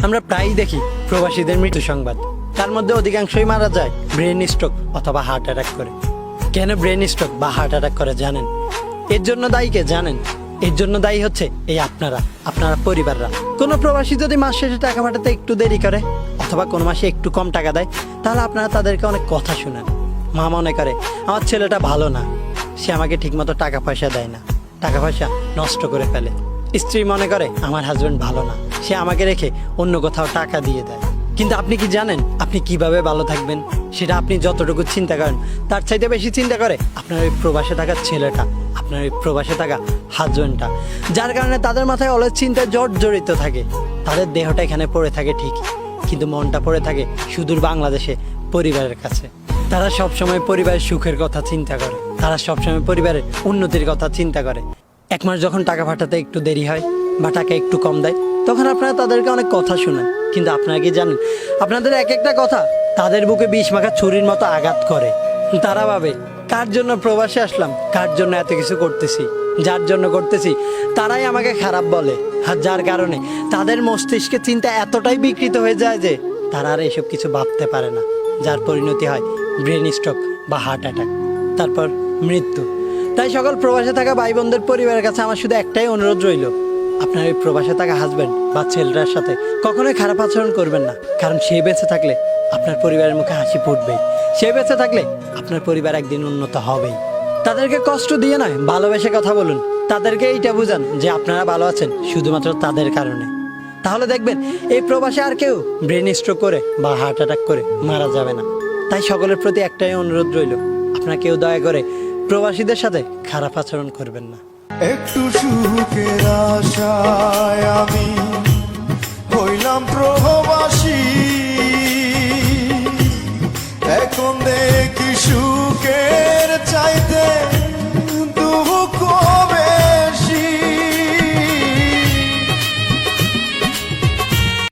আমরা প্রায়ই দেখি প্রবাসীদের মৃত্যু সংবাদ, তার মধ্যে অধিকাংশই মারা যায় ব্রেন স্ট্রোক অথবা হার্ট অ্যাটাক করে। কেন ব্রেন স্ট্রোক বা হার্ট অ্যাটাক করে জানেন? এর জন্য দায়ী কে জানেন? এর জন্য দায়ী হচ্ছে এই আপনারা পরিবাররা। কোনো প্রবাসী যদি মাস শেষে টাকা পাঠাতে একটু দেরি করে অথবা কোনো মাসে একটু কম টাকা দেয়, তাহলে আপনারা তাদেরকে অনেক কথা শোনান। মা মনে করে আমার ছেলেটা ভালো না, সে আমাকে ঠিকমতো টাকা পয়সা দেয় না, টাকা পয়সা নষ্ট করে ফেলে। স্ত্রী মনে করে আমার হাজবেন্ড ভালো না, সে আমাকে রেখে অন্য কোথাও টাকা দিয়ে দেয়। কিন্তু আপনি কি জানেন আপনি কিভাবে ভালো থাকবেন? সেটা আপনি যতটুকু চিন্তা করেন তার চাইতে বেশি চিন্তা করে আপনার ওই প্রবাসে থাকা ছেলেটা, আপনার ওই প্রবাসে থাকা হাজবেন্ডটা, যার কারণে তাদের মাথায় অলস চিন্তায় জড়িত থাকে। তাদের দেহটা এখানে পড়ে থাকে ঠিকই, কিন্তু মনটা পড়ে থাকে সুদূর বাংলাদেশে পরিবারের কাছে। তারা সবসময় পরিবারের সুখের কথা চিন্তা করে, তারা সবসময় পরিবারের উন্নতির কথা চিন্তা করে। এক মাস যখন টাকা পাঠাতে একটু দেরি হয় বা টাকা একটু কম দেয়, তখন আপনারা তাদেরকে অনেক কথা শোনান। কিন্তু আপনারা কি জানেন আপনাদের এক একটা কথা তাদের বুকে বিষ মাখা ছুরির মতো আঘাত করে। তারা ভাবে কার জন্য প্রবাসে আসলাম, কার জন্য এত কিছু করতেছি, যার জন্য করতেছি তারাই আমাকে খারাপ বলে। আর যার কারণে তাদের মস্তিষ্কে চিন্তা এতটাই বিকৃত হয়ে যায় যে তারা আর এসব কিছু ভাবতে পারে না, যার পরিণতি হয় ব্রেন স্ট্রোক বা হার্ট অ্যাটাক, তারপর মৃত্যু। তাই সকল প্রবাসে থাকা ভাই বোনদের পরিবারের কাছে আমার শুধু একটাই অনুরোধ রইল, আপনার এই প্রবাসে থাকা হাজব্যান্ড বা ছেলেটার সাথে কখনোই খারাপ আচরণ করবেন না। কারণ সে বেঁচে থাকলে আপনার পরিবারের মুখে হাসি ফুটবেই, সে বেঁচে থাকলে আপনার পরিবার একদিন উন্নত হবেই। তাদেরকে কষ্ট দিয়ে নয়, ভালোবেসে কথা বলুন। তাদেরকে এইটা বুঝান যে আপনারা ভালো আছেন শুধুমাত্র তাদের কারণে। তাহলে দেখবেন এই প্রবাসে আর কেউ ব্রেন স্ট্রোক করে বা হার্ট অ্যাটাক করে মারা যাবে না। তাই সকলের প্রতি একটাই অনুরোধ রইল, আপনারা কেউ দয়া করে প্রবাসীদের সাথে খারাপ আচরণ করবেন না। একটু সুখের আশায় আমি হইলাম প্রবাসী।